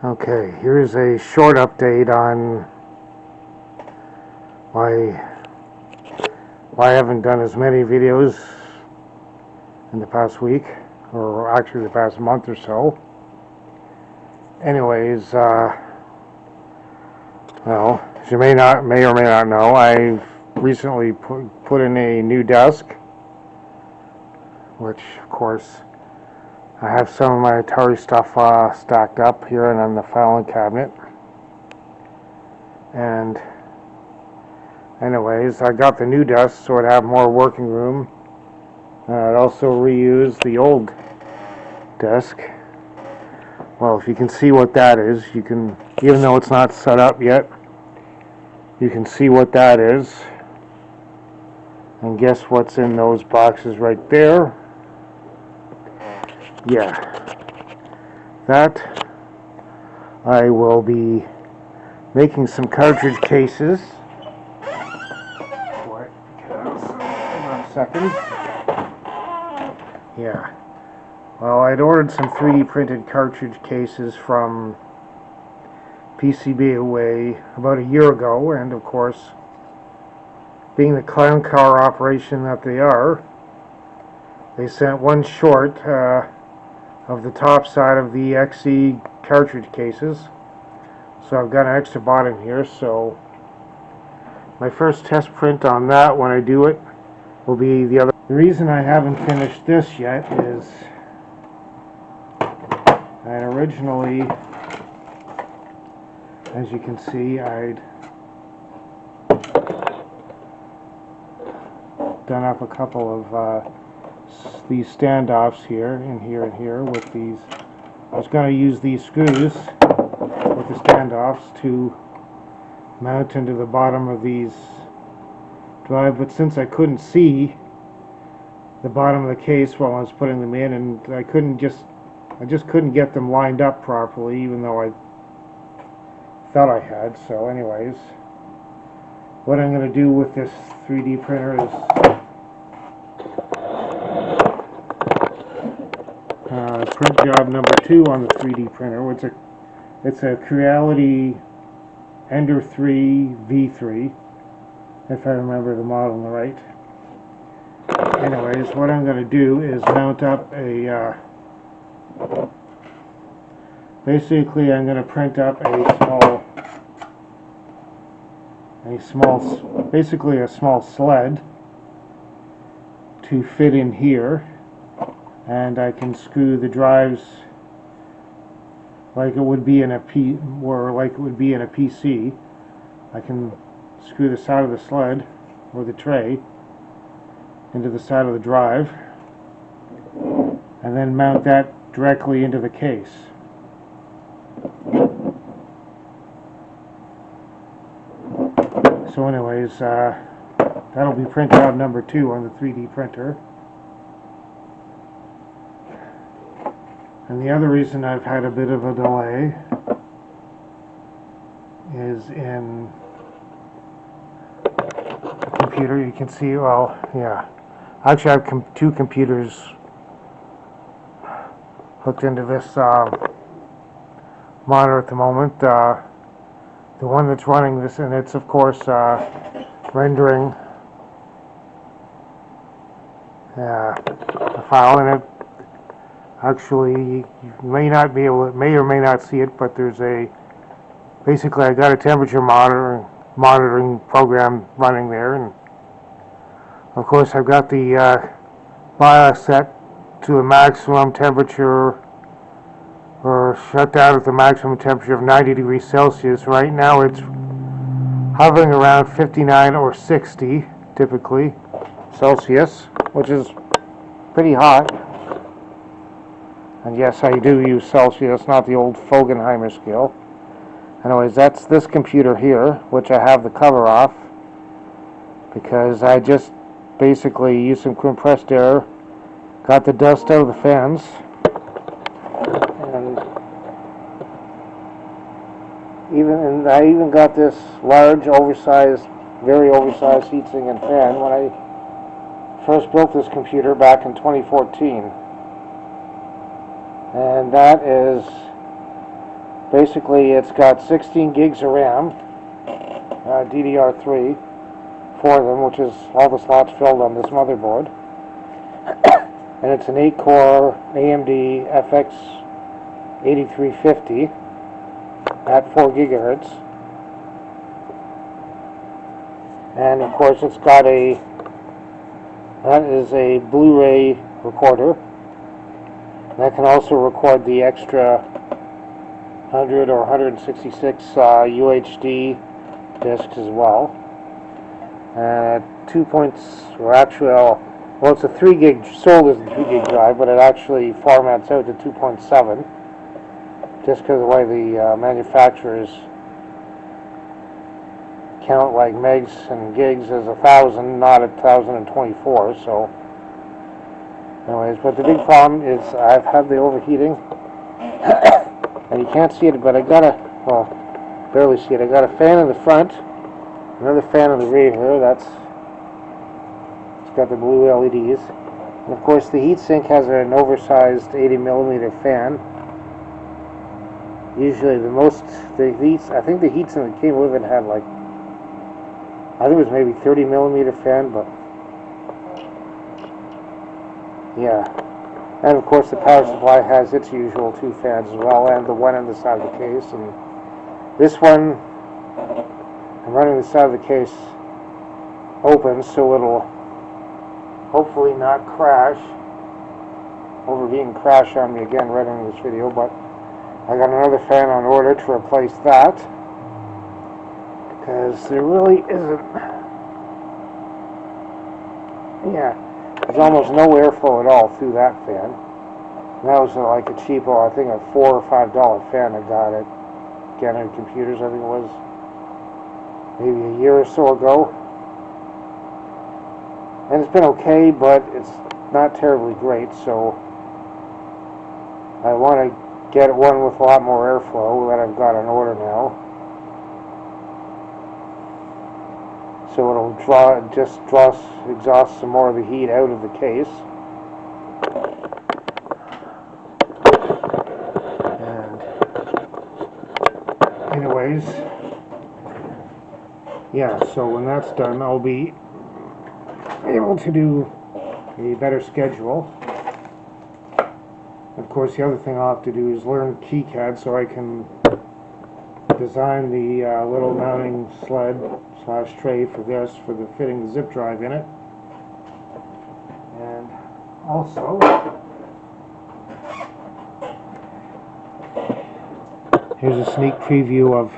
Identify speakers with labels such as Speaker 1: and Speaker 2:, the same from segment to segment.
Speaker 1: Okay, here's a short update on why I haven't done as many videos in the past week, or actually the past month or so. Anyways, well, as you may or may not know, I've recently put in a new desk, which of course I have some of my Atari stuff stacked up here and on the filing cabinet. And anyways, I got the new desk so I'd have more working room. I'd also reuse the old desk. Well, if you can see what that is, you can, even though it's not set up yet, you can see what that is. And guess what's in those boxes right there? Yeah, that I will be making some cartridge cases. What? One second. Yeah. Well, I'd ordered some 3D printed cartridge cases from PCBaway about a year ago, and of course, being the clown car operation that they are, they sent one short of the top side of the XE cartridge cases. So I've got an extra bot in here, so my first test print on that when I do it will be the other. The reason I haven't finished this yet is I originally, as you can see, I'd done up a couple of these standoffs here and here and here with these. I was going to use these screws with the standoffs to mount into the bottom of these drive, but since I couldn't see the bottom of the case while I was putting them in, and I just couldn't get them lined up properly, even though I thought I had. So anyways, what I'm going to do with this 3D printer is print job number 2 on the 3D printer. It's a Creality Ender 3 V3, if I remember the model on the right. Anyways, what I'm going to do is mount up a basically I'm going to print up basically a small sled to fit in here, and I can screw the drives like it would be in a PC. I can screw the side of the sled or the tray into the side of the drive and then mount that directly into the case. So anyways, that'll be print job number 2 on the 3D printer. And the other reason I've had a bit of a delay is in the computer. You can see, well, yeah. Actually, I have 2 computers hooked into this monitor at the moment. The one that's running this, and it's of course rendering a file, and it actually, you may or may not see it, but there's basically I got a temperature monitoring program running there, and of course I've got the BIOS set to a maximum temperature, or shut down at the maximum temperature of 90 degrees Celsius. Right now it's hovering around 59 or 60, typically, Celsius, which is pretty hot. And yes, I do use Celsius, not the old Fogenheimer scale. Anyways, that's this computer here, which I have the cover off, because I just basically used some compressed air, got the dust out of the fans, and I even got this large, very oversized heatsink and fan when I first built this computer back in 2014. And that is Basically, it's got 16 gigs of RAM, DDR3, for them, which is all the slots filled on this motherboard. And it's an 8-core AMD FX 8350 at 4 gigahertz. And of course, it's got that is a Blu-ray recorder. That can also record the extra 100 or 166 UHD discs as well. 2 points, or actually, well, it's a 3 gig, sold as a 3 gig drive, but it actually formats out to 2.7, just because of the way the manufacturers count like megs and gigs as 1,000, not 1,024. So, anyways, but the big problem is I've had the overheating, and you can't see it, but I got well, barely see it. I got a fan in the front, another fan in the rear here. It's got the blue LEDs, and of course the heatsink has an oversized 80mm fan. Usually I think the heatsink that came with it had like, I think it was maybe 30mm fan, but yeah. And of course the power supply has its usual 2 fans as well, and the one on the side of the case. And this one, I'm running the side of the case open, so it'll hopefully not crash, overheat and crash on me again right in this video. But I got another fan on order to replace that, because there really isn't, there's almost no airflow at all through that fan. And that was like a cheapo, I think a $4 or $5 fan I got at Gannon Computers, I think it was, maybe a year or so ago. And it's been okay, but it's not terribly great, so I want to get one with a lot more airflow that I've got on order now. So it'll exhaust some more of the heat out of the case. And anyways, yeah, so when that's done, I'll be able to do a better schedule. Of course, the other thing I'll have to do is learn KiCad so I can design the little mounting sled / tray for this, for the fitting the zip drive in it. And also, here's a sneak preview of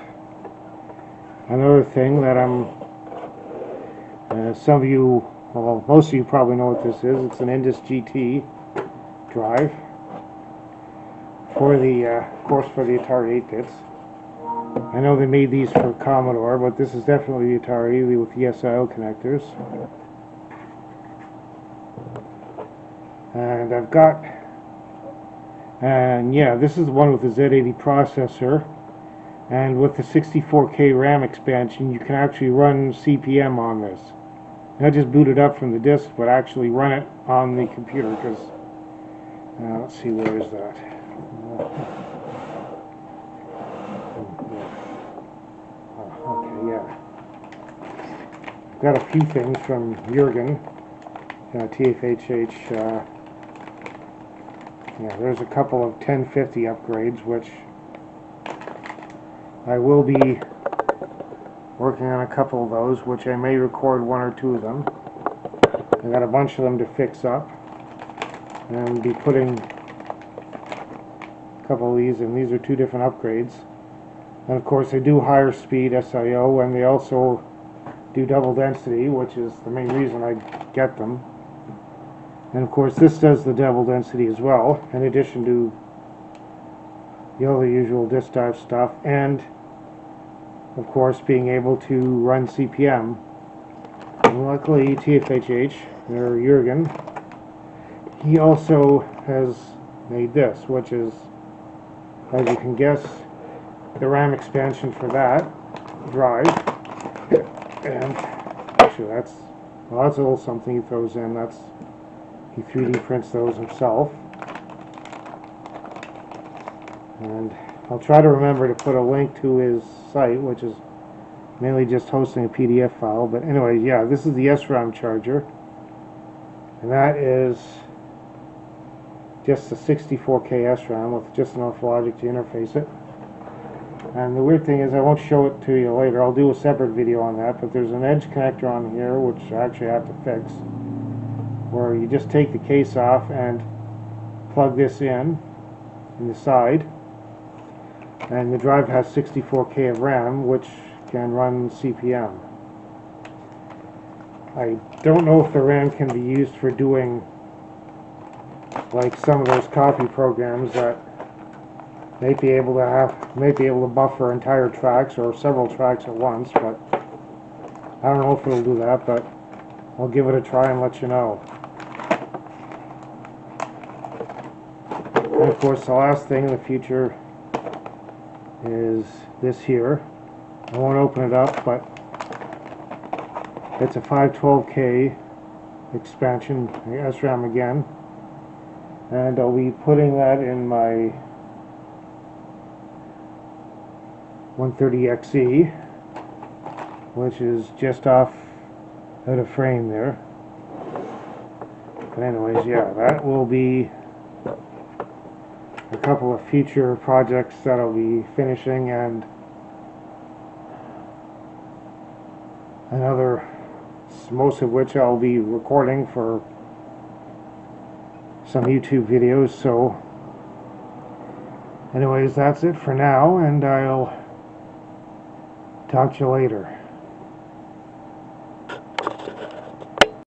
Speaker 1: another thing that some of you, well, most of you probably know what this is. It's an Indus GT drive for the, of course, for the Atari 8-bits. I know they made these for Commodore, but this is definitely the Atari with the SIO connectors. And I've got, and yeah, this is the one with the Z80 processor, and with the 64K RAM expansion, you can actually run CPM on this. Not just boot it up from the disk, but actually run it on the computer, because, let's see, where is that? Okay, yeah. Got a few things from Jurgen, TFHH. Yeah, there's a couple of 1050 upgrades, which I will be working on a couple of those, which I may record 1 or 2 of them. I got a bunch of them to fix up, and be putting a couple of these, and these are 2 different upgrades. And of course they do higher speed SIO, and they also do double density, which is the main reason I get them. And of course this does the double density as well, in addition to the other usual disk drive stuff, and of course being able to run CPM. And luckily TFHH, or Jurgen, he also has made this, which is, as you can guess, the RAM expansion for that drive. And actually that's a little something he throws in. He 3D prints those himself. And I'll try to remember to put a link to his site, which is mainly just hosting a PDF file. But anyway, yeah, this is the SRAM charger, and that is just a 64K SRAM with just enough logic to interface it. And the weird thing is, I won't show it to you later. I'll do a separate video on that, but there's an edge connector on here which I actually have to fix, where you just take the case off and plug this in the side, and the drive has 64K of RAM, which can run CPM. I don't know if the RAM can be used for doing like some of those copy programs that may be able to buffer entire tracks or several tracks at once, but I don't know if it'll do that, but I'll give it a try and let you know. And of course, the last thing in the future is this here. I won't open it up, but it's a 512K expansion SRAM again, and I'll be putting that in my 130XE, which is just off out of frame there. But anyways, yeah, that will be a couple of future projects that I'll be finishing, and another, most of which I'll be recording for some YouTube videos. So anyways, that's it for now, and I'll talk to you later.